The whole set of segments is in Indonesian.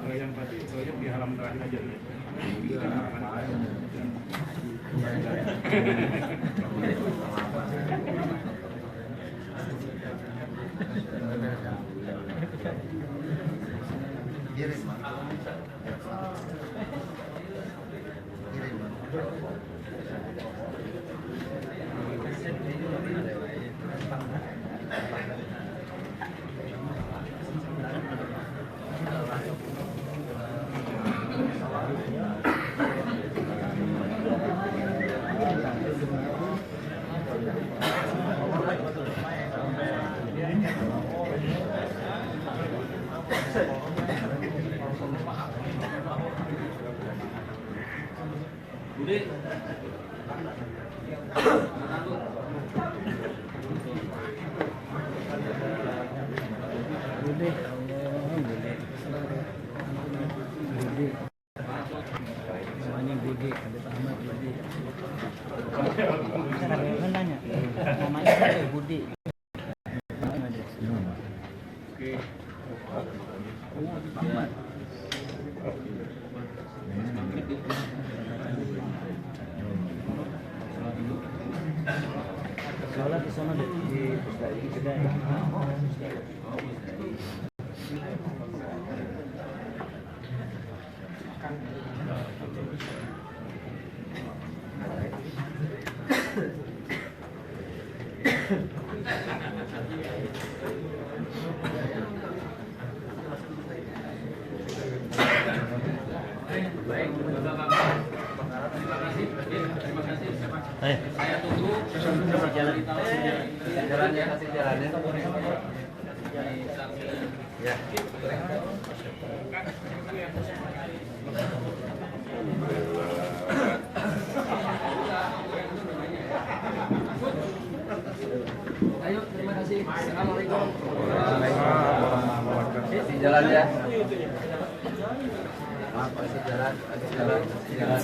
Yang tadi di halaman terakhir aja. Namanya Budi, ada Ahmad Budi. Kan tanya, namanya Budi. Oke. Ahmad. Soalnya di sana di kedai. Saya tunggu jalannya, kasih jalannya. Ya. Ayo, terima kasih. Assalamualaikum. Kasih jalan ya. Maaf, kasih jalan, kasih jalan, kasih jalan.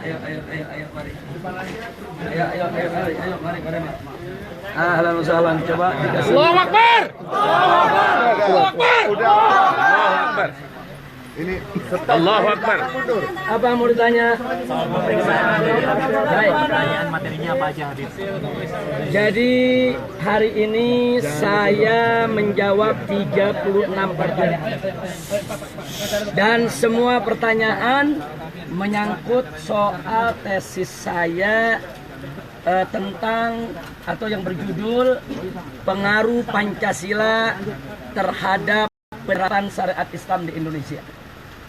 Ayo, mari. Ayo, mari. Ahlan wa sahlan, coba dikasih. Allahu Akbar. Allahu Akbar. Allahu Akbar. Ini Allahu Akbar. Apa mau ditanya? Baik. Pertanyaan materinya apa aja, Habib? Jadi hari ini saya menjawab 36 pertanyaan. Dan semua pertanyaan menyangkut soal tesis saya tentang atau yang berjudul pengaruh Pancasila terhadap penerapan syariat Islam di Indonesia.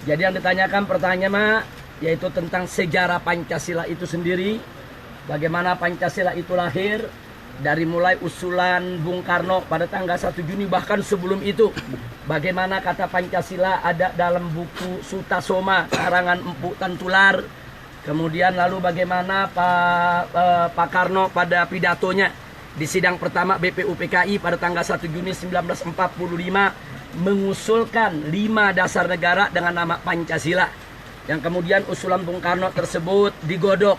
Jadi yang ditanyakan pertanyaan yaitu tentang sejarah Pancasila itu sendiri, bagaimana Pancasila itu lahir, dari mulai usulan Bung Karno pada tanggal 1 Juni bahkan sebelum itu, bagaimana kata Pancasila ada dalam buku Sutasoma karangan Empu Tantular. Kemudian lalu bagaimana Pak Karno pada pidatonya di sidang pertama BPUPKI pada tanggal 1 Juni 1945 mengusulkan 5 dasar negara dengan nama Pancasila. Yang kemudian usulan Bung Karno tersebut digodok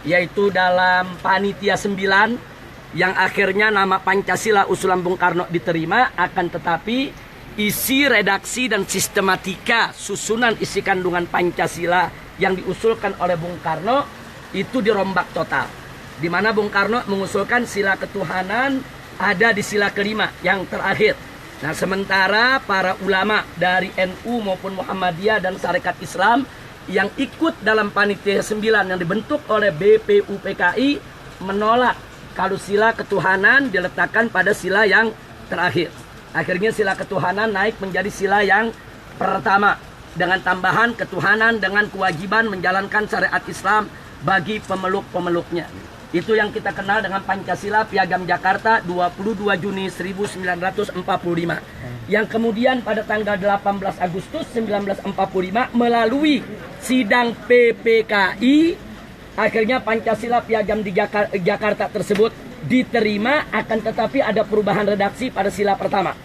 yaitu dalam Panitia 9 yang akhirnya nama Pancasila usulan Bung Karno diterima, akan tetapi isi, redaksi, dan sistematika susunan isi kandungan Pancasila yang diusulkan oleh Bung Karno itu dirombak total. Di mana Bung Karno mengusulkan sila ketuhanan ada di sila kelima yang terakhir. Nah, sementara para ulama dari NU maupun Muhammadiyah dan Sarekat Islam yang ikut dalam Panitia 9 yang dibentuk oleh BPUPKI menolak kalau sila ketuhanan diletakkan pada sila yang terakhir. Akhirnya sila ketuhanan naik menjadi sila yang pertama dengan tambahan ketuhanan dengan kewajiban menjalankan syariat Islam bagi pemeluk-pemeluknya. Itu yang kita kenal dengan Pancasila Piagam Jakarta 22 Juni 1945. Yang kemudian pada tanggal 18 Agustus 1945 melalui sidang PPKI akhirnya Pancasila Piagam di Jakarta tersebut diterima, akan tetapi ada perubahan redaksi pada sila pertama.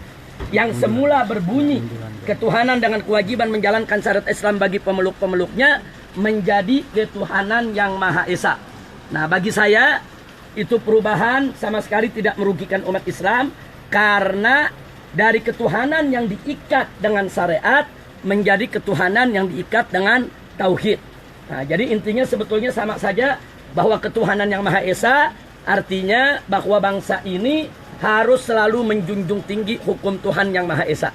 Yang semula berbunyi ketuhanan dengan kewajiban menjalankan syariat Islam bagi pemeluk-pemeluknya menjadi ketuhanan yang Maha Esa. Nah, bagi saya itu perubahan sama sekali tidak merugikan umat Islam karena dari ketuhanan yang diikat dengan syariat menjadi ketuhanan yang diikat dengan tauhid. Nah, jadi intinya sebetulnya sama saja bahwa ketuhanan yang Maha Esa artinya bahwa bangsa ini harus selalu menjunjung tinggi hukum Tuhan yang Maha Esa.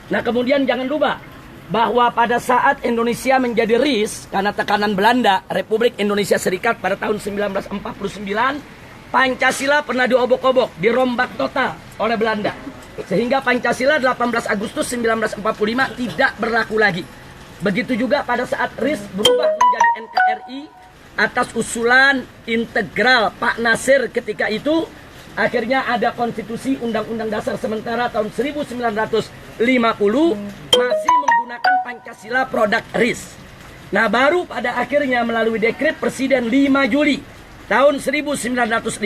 Nah, kemudian jangan lupa bahwa pada saat Indonesia menjadi RIS karena tekanan Belanda, Republik Indonesia Serikat pada tahun 1949, Pancasila pernah diobok-obok, dirombak total oleh Belanda. Sehingga Pancasila 18 Agustus 1945 tidak berlaku lagi. Begitu juga pada saat RIS berubah menjadi NKRI atas usulan integral Pak Nasir ketika itu, akhirnya ada konstitusi Undang-Undang Dasar sementara tahun 1950 masih menggunakan Pancasila produk RIS. Nah, baru pada akhirnya melalui dekret Presiden 5 Juli tahun 1959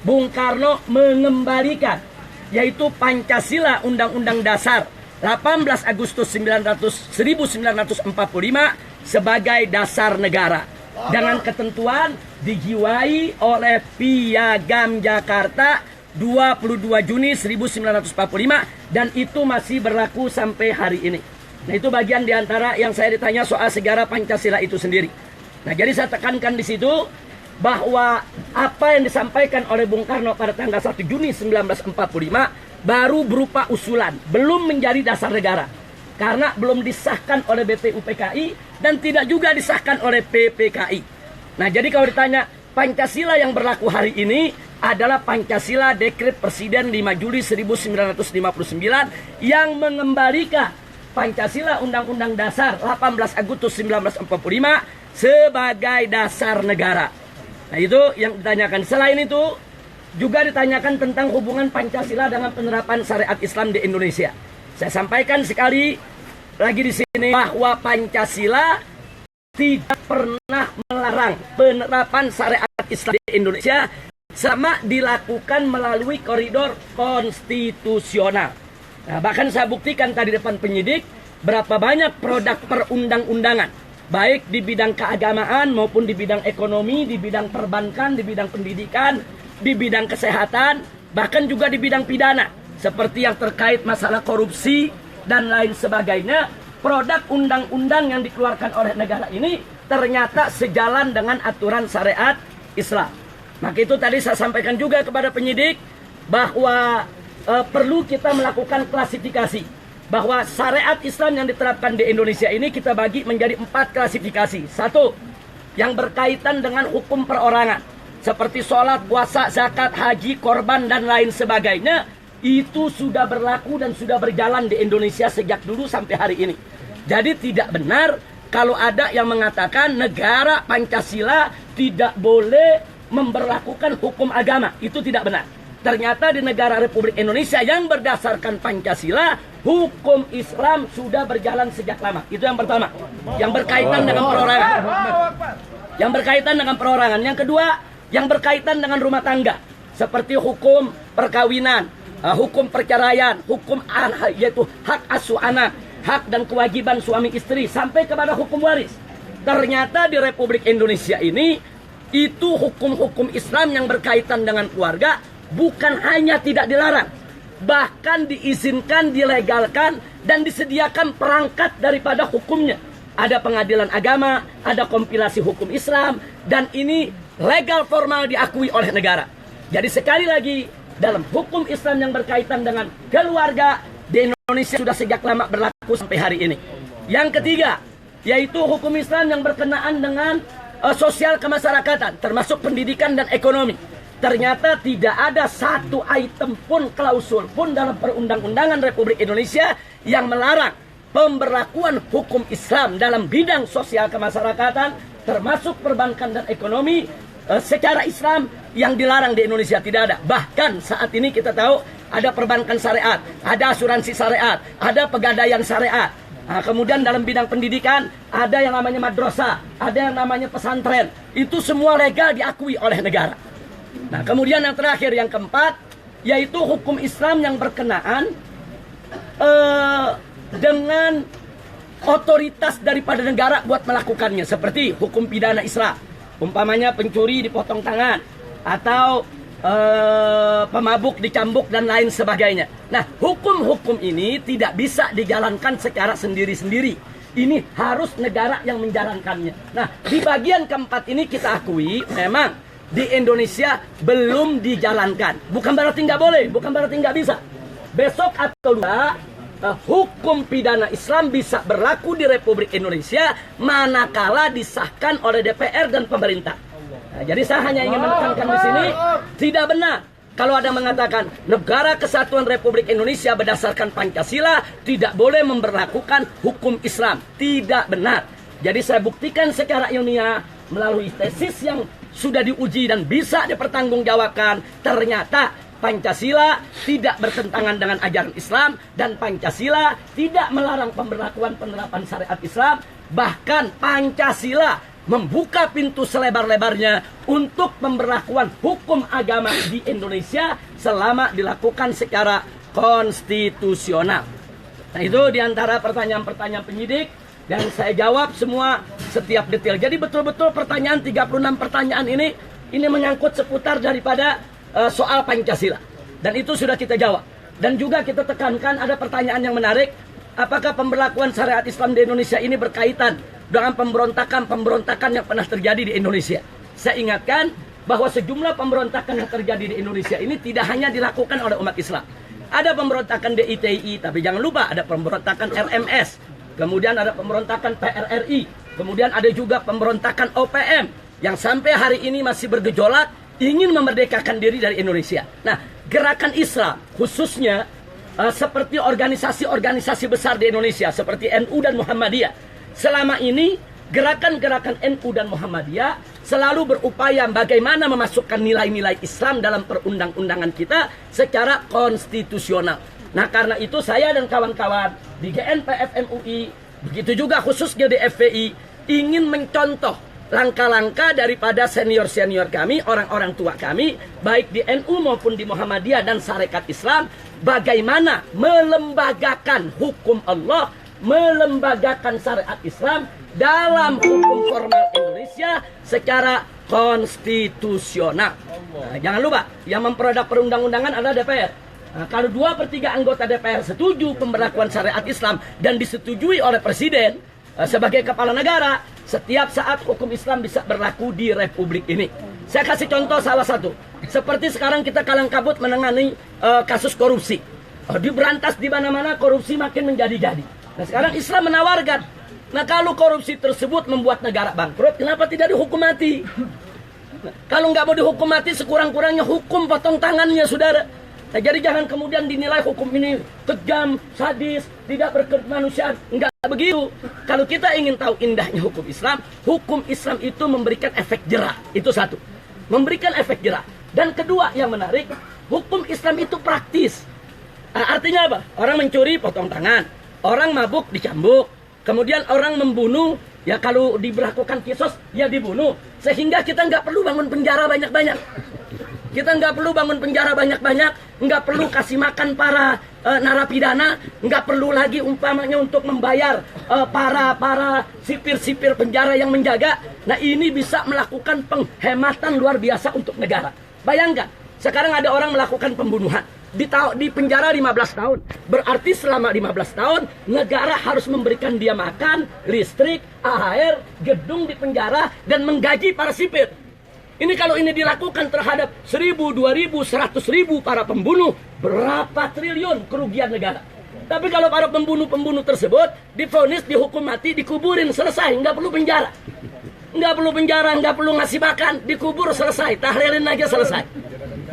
Bung Karno mengembalikan yaitu Pancasila Undang-Undang Dasar 18 Agustus 1945 sebagai dasar negara dengan ketentuan dijiwai oleh Piagam Jakarta 22 Juni 1945 dan itu masih berlaku sampai hari ini. Nah, itu bagian diantara yang saya ditanya soal sejarah Pancasila itu sendiri. Nah, jadi saya tekankan di situ bahwa apa yang disampaikan oleh Bung Karno pada tanggal 1 Juni 1945 baru berupa usulan, belum menjadi dasar negara. Karena belum disahkan oleh BPUPKI dan tidak juga disahkan oleh PPKI. Nah, jadi kalau ditanya Pancasila yang berlaku hari ini adalah Pancasila Dekret Presiden 5 Juli 1959 yang mengembalikan Pancasila Undang-Undang Dasar 18 Agustus 1945 sebagai dasar negara. Nah, itu yang ditanyakan. Selain itu juga ditanyakan tentang hubungan Pancasila dengan penerapan syariat Islam di Indonesia. Saya sampaikan sekali lagi di sini bahwa Pancasila tidak pernah melarang penerapan syariat Islam di Indonesia sama dilakukan melalui koridor konstitusional. Nah, bahkan saya buktikan tadi depan penyidik berapa banyak produk perundang-undangan baik di bidang keagamaan maupun di bidang ekonomi, di bidang perbankan, di bidang pendidikan, di bidang kesehatan, bahkan juga di bidang pidana seperti yang terkait masalah korupsi dan lain sebagainya. Produk undang-undang yang dikeluarkan oleh negara ini ternyata sejalan dengan aturan syariat Islam. Maka itu tadi saya sampaikan juga kepada penyidik bahwa perlu kita melakukan klasifikasi bahwa syariat Islam yang diterapkan di Indonesia ini kita bagi menjadi 4 klasifikasi. 1, yang berkaitan dengan hukum perorangan seperti sholat, puasa, zakat, haji, korban dan lain sebagainya. Itu sudah berlaku dan sudah berjalan di Indonesia sejak dulu sampai hari ini. Jadi tidak benar kalau ada yang mengatakan negara Pancasila tidak boleh memberlakukan hukum agama. Itu tidak benar. Ternyata di negara Republik Indonesia yang berdasarkan Pancasila, hukum Islam sudah berjalan sejak lama. Itu yang pertama. Yang berkaitan dengan perorangan. Yang berkaitan dengan perorangan. Yang kedua, yang berkaitan dengan rumah tangga. Seperti hukum perkawinan, hukum perceraian, hukum yaitu hak asuh anak, hak dan kewajiban suami istri, sampai kepada hukum waris. Ternyata di Republik Indonesia ini itu hukum-hukum Islam yang berkaitan dengan keluarga bukan hanya tidak dilarang, bahkan diizinkan, dilegalkan, dan disediakan perangkat daripada hukumnya. Ada pengadilan agama, ada kompilasi hukum Islam, dan ini legal formal diakui oleh negara. Jadi sekali lagi, dalam hukum Islam yang berkaitan dengan keluarga di Indonesia sudah sejak lama berlaku sampai hari ini. Yang ketiga, yaitu hukum Islam yang berkenaan dengan sosial kemasyarakatan, termasuk pendidikan dan ekonomi. Ternyata tidak ada satu item pun, klausul pun dalam perundang-undangan Republik Indonesia yang melarang pemberlakuan hukum Islam dalam bidang sosial kemasyarakatan, termasuk perbankan dan ekonomi secara Islam yang dilarang di Indonesia. Tidak ada. Bahkan saat ini kita tahu ada perbankan syariat, ada asuransi syariat, ada pegadaian syariat. Nah, kemudian dalam bidang pendidikan ada yang namanya madrasah, ada yang namanya pesantren. Itu semua legal diakui oleh negara. Nah, kemudian yang terakhir, yang keempat, yaitu hukum Islam yang berkenaan dengan otoritas daripada negara buat melakukannya, seperti hukum pidana Islam, umpamanya pencuri dipotong tangan atau pemabuk dicambuk dan lain sebagainya. Nah, hukum-hukum ini tidak bisa dijalankan secara sendiri-sendiri. Ini harus negara yang menjalankannya. Nah, di bagian keempat ini kita akui memang di Indonesia belum dijalankan. Bukan berarti nggak boleh, bukan berarti nggak bisa. Besok atau lusa hukum pidana Islam bisa berlaku di Republik Indonesia manakala disahkan oleh DPR dan pemerintah. Nah, jadi saya hanya ingin menekankan di sini, tidak benar kalau ada mengatakan negara kesatuan Republik Indonesia berdasarkan Pancasila tidak boleh memberlakukan hukum Islam. Tidak benar. Jadi saya buktikan secara ilmiah melalui tesis yang sudah diuji dan bisa dipertanggungjawabkan, ternyata Pancasila tidak bertentangan dengan ajaran Islam, dan Pancasila tidak melarang pemberlakuan penerapan syariat Islam. Bahkan Pancasila membuka pintu selebar-lebarnya untuk pemberlakuan hukum agama di Indonesia selama dilakukan secara konstitusional. Nah, itu diantara pertanyaan-pertanyaan penyidik, dan saya jawab semua setiap detail. Jadi betul-betul pertanyaan 36 pertanyaan ini menyangkut seputar daripada soal Pancasila, dan itu sudah kita jawab. Dan juga kita tekankan ada pertanyaan yang menarik, apakah pemberlakuan syariat Islam di Indonesia ini berkaitan dengan pemberontakan yang pernah terjadi di Indonesia. Saya ingatkan bahwa sejumlah pemberontakan yang terjadi di Indonesia ini tidak hanya dilakukan oleh umat Islam. Ada pemberontakan DITI, tapi jangan lupa ada pemberontakan RMS, kemudian ada pemberontakan PRRI, kemudian ada juga pemberontakan OPM yang sampai hari ini masih bergejolak ingin memerdekakan diri dari Indonesia. Nah, gerakan Islam khususnya seperti organisasi-organisasi besar di Indonesia seperti NU dan Muhammadiyah, selama ini gerakan-gerakan NU dan Muhammadiyah selalu berupaya bagaimana memasukkan nilai-nilai Islam dalam perundang-undangan kita secara konstitusional. Nah, karena itu saya dan kawan-kawan di GNPF MUI, begitu juga khususnya di FPI, ingin mencontoh langkah-langkah daripada senior-senior kami, orang-orang tua kami, baik di NU maupun di Muhammadiyah dan Sarekat Islam, bagaimana melembagakan hukum Allah, melembagakan syariat Islam dalam hukum formal Indonesia secara konstitusional. Nah, jangan lupa, yang memproduk perundang-undangan adalah DPR. Nah, kalau 2/3 anggota DPR setuju pemberlakuan syariat Islam dan disetujui oleh Presiden sebagai kepala negara, setiap saat hukum Islam bisa berlaku di Republik ini. Saya kasih contoh salah satu. Seperti sekarang kita kalang kabut menangani kasus korupsi. Diberantas di mana-mana, korupsi makin menjadi-jadi. Nah, sekarang Islam menawarkan, nah kalau korupsi tersebut membuat negara bangkrut, kenapa tidak dihukum mati? Nah, kalau nggak mau dihukum mati, sekurang-kurangnya hukum potong tangannya, saudara. Nah, jadi jangan kemudian dinilai hukum ini kejam, sadis, tidak berkemanusiaan. Enggak begitu. Kalau kita ingin tahu indahnya hukum Islam itu memberikan efek jera. Itu satu. Memberikan efek jera. Dan kedua yang menarik, hukum Islam itu praktis. Artinya apa? Orang mencuri, potong tangan. Orang mabuk, dicambuk. Kemudian orang membunuh, ya kalau diberlakukan kisos, ya dibunuh. Sehingga kita nggak perlu bangun penjara banyak-banyak. Kita nggak perlu bangun penjara banyak-banyak. nggak perlu kasih makan para narapidana, nggak perlu lagi umpamanya untuk membayar para sipir-sipir penjara yang menjaga. Nah, ini bisa melakukan penghematan luar biasa untuk negara. Bayangkan, sekarang ada orang melakukan pembunuhan, di penjara 15 tahun. Berarti selama 15 tahun negara harus memberikan dia makan, listrik, air, gedung di penjara, dan menggaji para sipir. Ini kalau ini dilakukan terhadap 1.000, 2.000, 100.000 para pembunuh, berapa triliun kerugian negara. Tapi kalau para pembunuh-pembunuh tersebut divonis, dihukum mati, dikuburin, selesai, nggak perlu penjara. Nggak perlu penjara, nggak perlu ngasih makan, dikubur, selesai, tahlilin aja, selesai.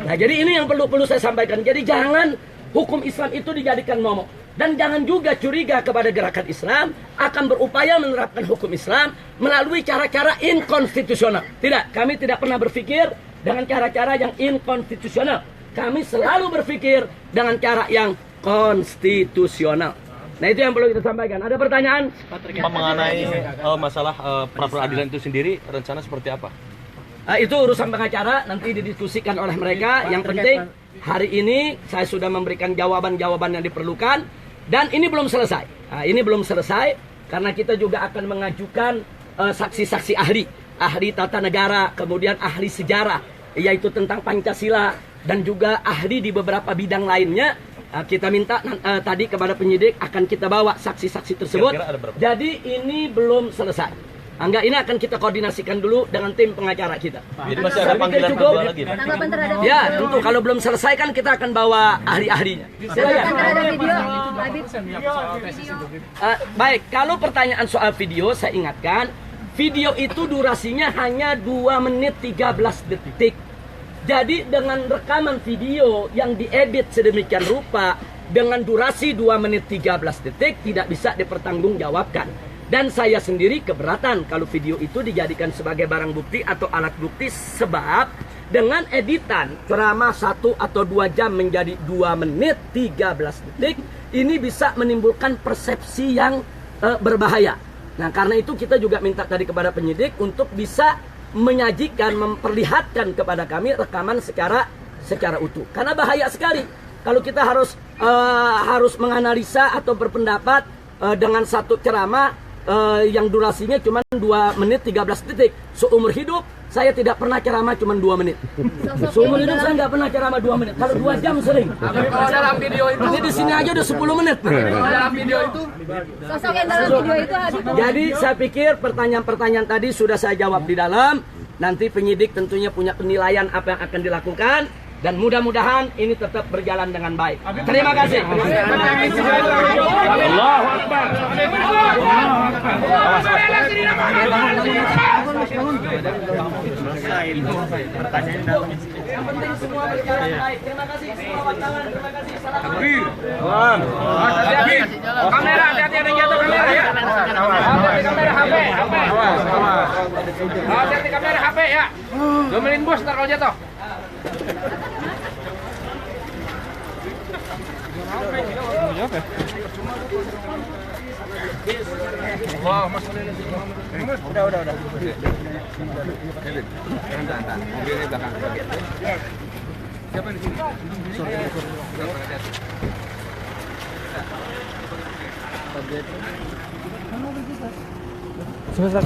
Nah, jadi ini yang perlu saya sampaikan. Jadi jangan hukum Islam itu dijadikan momok. Dan jangan juga curiga kepada gerakan Islam akan berupaya menerapkan hukum Islam melalui cara-cara inkonstitusional. Tidak, kami tidak pernah berpikir dengan cara-cara yang inkonstitusional. Kami selalu berpikir dengan cara yang konstitusional. Nah, itu yang perlu kita sampaikan. Ada pertanyaan? Mengenai masalah pra-peradilan itu sendiri, rencana seperti apa? Itu urusan pengacara, nanti didiskusikan oleh mereka. Yang penting hari ini saya sudah memberikan jawaban-jawaban yang diperlukan. Dan ini belum selesai. Nah, ini belum selesai karena kita juga akan mengajukan saksi-saksi ahli tata negara, kemudian ahli sejarah, yaitu tentang Pancasila, dan juga ahli di beberapa bidang lainnya. Kita minta tadi kepada penyidik akan kita bawa saksi-saksi tersebut. Jadi ini belum selesai. Enggak, ini akan kita koordinasikan dulu dengan tim pengacara kita. Jadi masih ada panggilan kedua lagi, Pak? Tanggapan terhadap Ya, tentu kalau belum selesai kan kita akan bawa ahli-ahlinya. tanggapan terhadap video, Habib. Baik, kalau pertanyaan soal video, saya ingatkan, video itu durasinya hanya 2 menit 13 detik. Jadi dengan rekaman video yang diedit sedemikian rupa, dengan durasi 2 menit 13 detik, tidak bisa dipertanggungjawabkan. Dan saya sendiri keberatan kalau video itu dijadikan sebagai barang bukti atau alat bukti, sebab dengan editan ceramah 1 atau 2 jam menjadi 2 menit 13 detik, ini bisa menimbulkan persepsi yang berbahaya. Nah, karena itu kita juga minta tadi kepada penyidik untuk bisa menyajikan, memperlihatkan kepada kami rekaman secara utuh. Karena bahaya sekali kalau kita harus menganalisa atau berpendapat dengan satu ceramah yang durasinya cuma 2 menit 13 detik. Seumur hidup saya tidak pernah ceramah cuma 2 menit. Seumur hidup saya nggak pernah ceramah 2 menit. Kalau 2 jam sering. Dalam video itu, Nanti di sini aja udah 10 menit. dalam video itu, Sosok yang dalam video itu Habib. Jadi saya pikir pertanyaan-pertanyaan tadi sudah saya jawab di dalam. Nanti penyidik tentunya punya penilaian apa yang akan dilakukan. Dan mudah-mudahan ini tetap berjalan dengan baik. Terima kasih. Allahu Akbar. Yang penting semua berjalan baik. Terima kasih semua wartawan. Terima kasih. Kamera, hati-hati ada yang jatuh kamera ya. Hati-hati kamera HP. Hati-hati kamera HP ya. Domelin bos ntar kalau jatuh. Wah, Mas. Udah. Mobilnya belakang. Siapa di sini? Sebentar.